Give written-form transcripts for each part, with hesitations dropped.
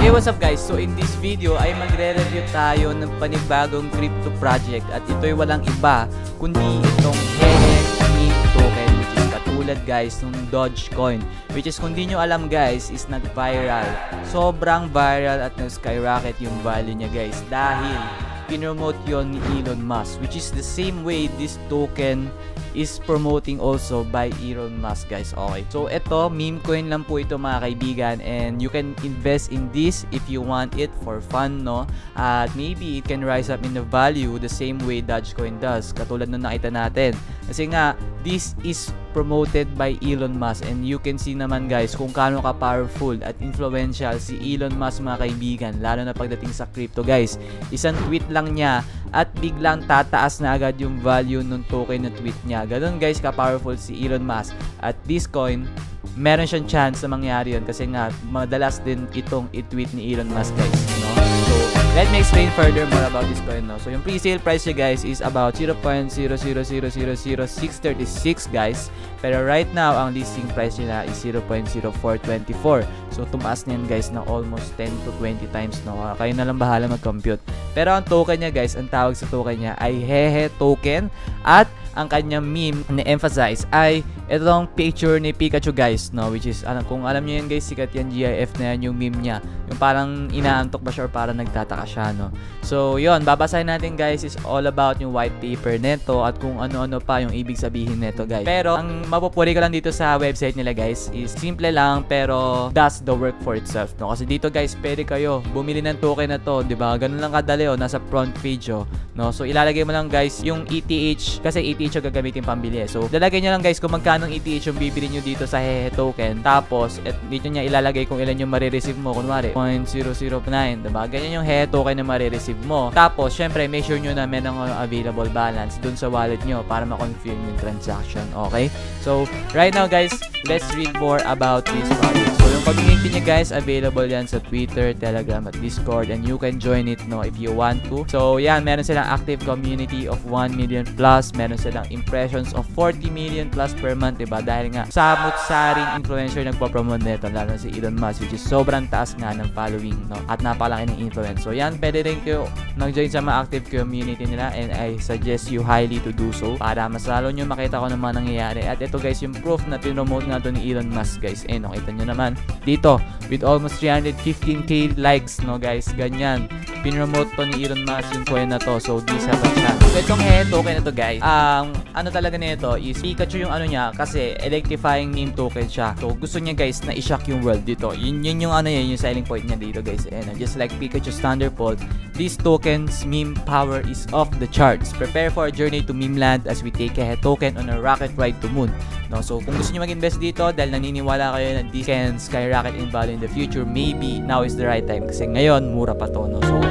Hey, what's up guys? So in this video ay magre-review tayo ng panibagong crypto project at ito'y walang iba kundi itong Hehe meme token, which is katulad guys ng Dogecoin, which is kung di nyo alam guys is nag-viral. Sobrang viral at nag-skyrocket yung value niya guys dahil pinromote yon ni Elon Musk, which is the same way this token is promoting also by Elon Musk guys. Okay, so ito meme coin lang po ito mga kaibigan, and you can invest in this if you want it for fun, no? At maybe it can rise up in the value the same way Dogecoin does, katulad nung nakita natin. Kasi nga this is promoted by Elon Musk, and you can see naman guys kung kaano ka powerful at influential si Elon Musk mga kaibigan, lalo na pagdating sa crypto guys. Isang tweet lang niya at biglang tataas na agad yung value ng token na tweet niya. Ganun guys ka powerful si Elon Musk. At this coin, meron siyang chance na mangyari yun kasi nga madalas din itong i-tweet ni Elon Musk guys, no? So let me explain further more about this coin, no? So yung pre-sale price niya guys is about 0.0000636 guys, pero right now ang listing price nila is 0.0424. So tumaas niyan guys na almost 10 to 20 times, no? Kayo na lang bahala mag-compute. Pero ang token niya guys, ang tawag sa token niya ay Hehe token, at ang kanyang meme na emphasize ay itong picture ni Pikachu guys, no? Which is kung alam niyo yan guys, sikat yan, GIF na yan yung meme niya, yung parang inaantok ba siya or parang nagtataka siya, no? So yun, babasahin natin guys is all about yung white paper neto at kung ano-ano pa yung ibig sabihin neto guys. Pero ang mapupuri ko lang dito sa website nila guys is simple lang pero does the work for itself, no? Kasi dito guys, pwede kayo bumili ng token na to, di ba? Ganun lang kadali, oh, nasa front page, oh, no? So ilalagay mo lang guys yung ETH, kasi ETH yung gagamitin pambili. So lalagay nyo lang guys kung magkano ETH yung bibili nyo dito sa Hehe token, tapos dito niya ilalagay kung ilan yung marireceive mo, kunwari 0.009, diba? Ganyan yung Hehe token na marireceive mo. Tapos syempre make sure nyo na meron available balance dun sa wallet nyo para ma-confirm yung transaction. Okay, so right now guys, let's read more about this project. So yung community niya guys, available yan sa Twitter, Telegram at Discord, and you can join it, no, if you want to. So yan, meron silang active community of 1 million plus, meron silang impressions of 40 million plus per month, diba? Dahil nga samut-saring influencer nagpo-promote nito, lalo na si Elon Musk, which is sobrang taas nga ng following, no? At napakalaki ng influence. So yan, pwede rin kayo nag-join sa mga active community nila, and I suggest you highly to do so para mas lalo nyo makita kung ano man nangyayari. At ito guys, yung proof na pinromote nga to ni Elon Musk guys. Eh, nakita nyo naman dito with almost 315k likes, no guys, ganyan pinromote to ni Elon Musk yung coin na to. So di sa siya. So itong Hehe token na to guys, ano talaga nito is Pikachu yung ano niya, kasi electrifying meme token siya. So gusto niya guys na i-shock yung world dito. Yun yung ano yan, yung selling point niya dito guys. And just like Pikachu's Thunderbolt, this token's meme power is off the charts. Prepare for a journey to meme land as we take Hehe token on a rocket ride to moon. No, so kung gusto niyo mag-invest dito dahil naniniwala kayo na this can skyrocket in value in the future, maybe now is the right time kasi ngayon mura pa to, no? So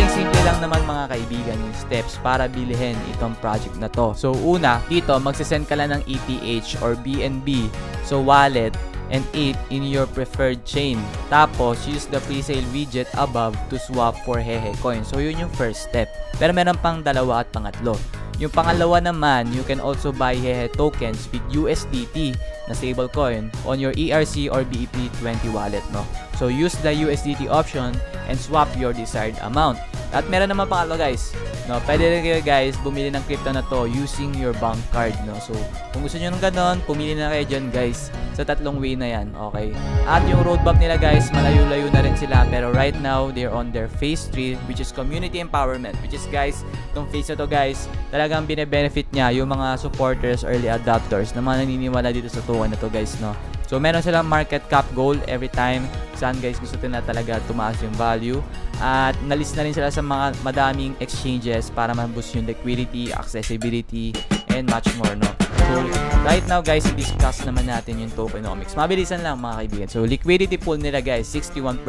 simple lang naman mga kaibigan yung steps para bilhin itong project na to. So una, dito magsisend ka lang ng ETH or BNB so wallet and it in your preferred chain. Tapos use the pre-sale widget above to swap for Hehe coin. So yun yung first step. Pero meron pang dalawa at pangatlo. Yung pangalawa naman, you can also buy Hehe tokens with USDT na stablecoin on your ERC or BEP20 wallet, no? So use the USDT option and swap your desired amount. At meron naman pangatlo guys, no? Pwede rin kayo guys bumili ng crypto na to using your bank card, no? So kung gusto nyo ng ganon, pumili na kayo dyan guys sa tatlong way na yan, okay? At yung roadmap nila guys, malayo-layo na rin sila, pero right now they're on their phase 3, which is community empowerment, which is guys, itong phase na to guys, talagang bine-benefit niya yung mga supporters, early adopters na mga naniniwala dito sa token na to guys, no? So meron silang market cap goal every time saan guys gusto nila talaga tumaas yung value, at nalis na rin sila sa mga madaming exchanges para ma-boost yung liquidity, accessibility, and much more, no? So right now guys, i-discuss naman natin yung tokenomics. Mabilisan lang mga kaibigan. So liquidity pool nila guys, 61%.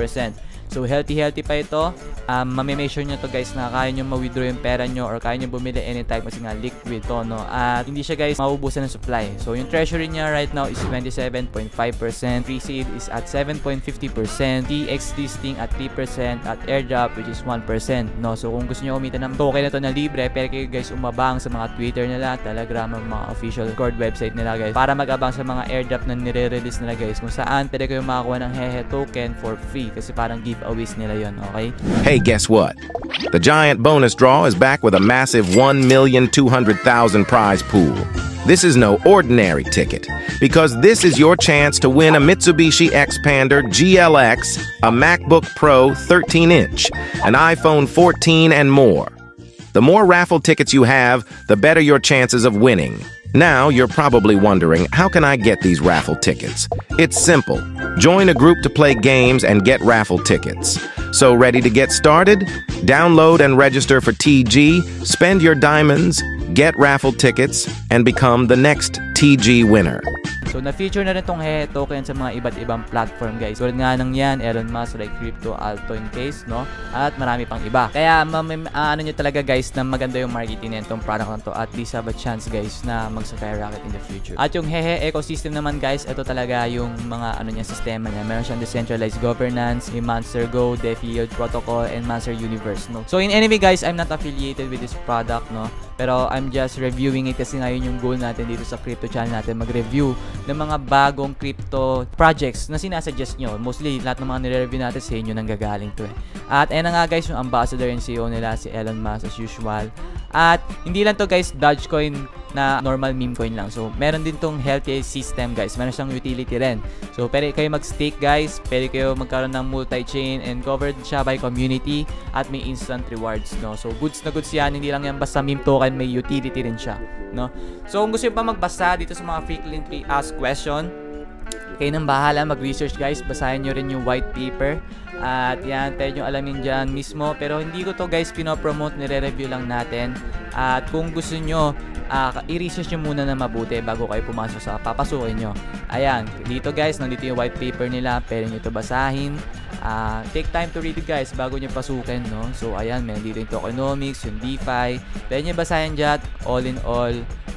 So healthy pa ito. Mamimake sure nyo to guys na kaya nyo ma-withdraw yung pera nyo or kaya nyo bumili anytime kasi nga liquid to, no? At hindi siya guys maubusan ng supply. So yung treasury niya right now is 27.5%. Pre-seed is at 7.50%. TX listing at 3%. At airdrop which is 1%, no? So kung gusto nyo kumita ng token na to na libre, pwede kayo guys umabang sa mga Twitter nila, Telegram, mga official Discord website nila guys para mag-abang sa mga airdrop na nire-release nila guys, kung saan pwede kayo makakuha ng Hehe token for free kasi parang giveaway always nila yon, okay? Hey, guess what? The giant bonus draw is back with a massive 1,200,000 prize pool. This is no ordinary ticket, because this is your chance to win a Mitsubishi Xpander GLX, a MacBook Pro 13-inch, an iPhone 14, and more. The more raffle tickets you have, the better your chances of winning. Now, you're probably wondering, how can I get these raffle tickets? It's simple. Join a group to play games and get raffle tickets. So ready to get started? Download and register for TG, spend your diamonds, get raffle tickets, and become the next TG winner. So, na-feature na rin tong Hehe token sa mga iba't ibang platform, guys. Tulad nga ng yan, Elon Musk, like Crypto, Alto, in case, no? At marami pang iba. Kaya, ano nyo talaga, guys, na maganda yung marketing nitong product na to. At least have a chance, guys, na mag-skyrocket in the future. At yung Hehe ecosystem naman, guys, ito talaga yung mga, sistema niya. Meron siyang decentralized governance, yung Monster Go, DeFi Yield Protocol, and Monster Universe, no? So, in anyway, guys, I'm not affiliated with this product, no? Pero I'm just reviewing it kasi ngayon yung goal natin dito sa crypto channel natin, mag-review ng mga bagong crypto projects na sinasuggest nyo. Mostly, lahat ng mga nire-review natin sa inyo nang gagaling to eh. At ayun na nga guys, yung ambassador and CEO nila, si Elon Musk as usual. At hindi lang to guys, Dogecoin na normal meme coin lang. So, meron din tong healthy system guys. Meron siyang utility rin. So, pwede kayo mag-stake guys. Pwede kayo magkaroon ng multi-chain and covered siya by community at may instant rewards, no? So, goods na goods yan. Hindi lang yan basta meme token, may utility rin siya, no? So, kung gusto nyo pa magbasa dito sa mga frequently asked question, kayo nang bahala mag-research guys. Basahin nyo rin yung white paper. At yan, pwede nyo alamin dyan mismo. Pero hindi ko to guys pinopromote, nire-review lang natin. At kung gusto nyo, i-research nyo muna na mabuti bago kayo pumasok sa papasukin nyo. Ayan, dito guys, nandito yung white paper nila. Pwede nyo ito basahin. Take time to read it guys bago nyo pasukin, no? So ayan, meron dito yung tokenomics, yung DeFi. Pwede nyo basahin dyan, all in all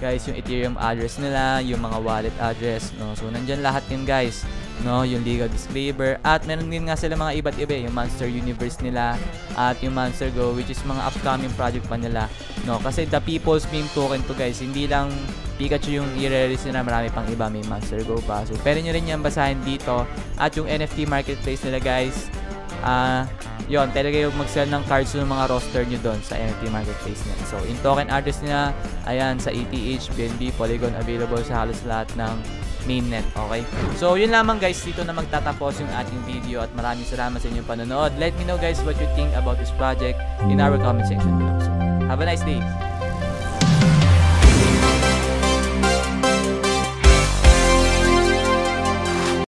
guys, yung Ethereum address nila, yung mga wallet address, no? So nandyan lahat yun guys, no? Yung legal disclaimer. At meron din nga sila mga iba't iba, yung Monster Universe nila at yung Monster Go, which is mga upcoming project pa nila, no? Kasi the people's meme token to guys, hindi lang Pikachu yung i-release nila, marami pang iba, may Monster Go pa. So pwede nyo rin yan basahin dito. At yung NFT marketplace nila guys, yun, pwede kayo mag-sell ng cards ng mga roster nyo doon sa NFT marketplace nila. So yung token address nila, ayan, sa ETH, BNB, Polygon, available sa halos lahat ng mainnet, okay? So yun lamang guys, dito na magtatapos yung ating video at maraming salamat sa inyong panonood. Let me know guys what you think about this project in our comment section below. So, have a nice day!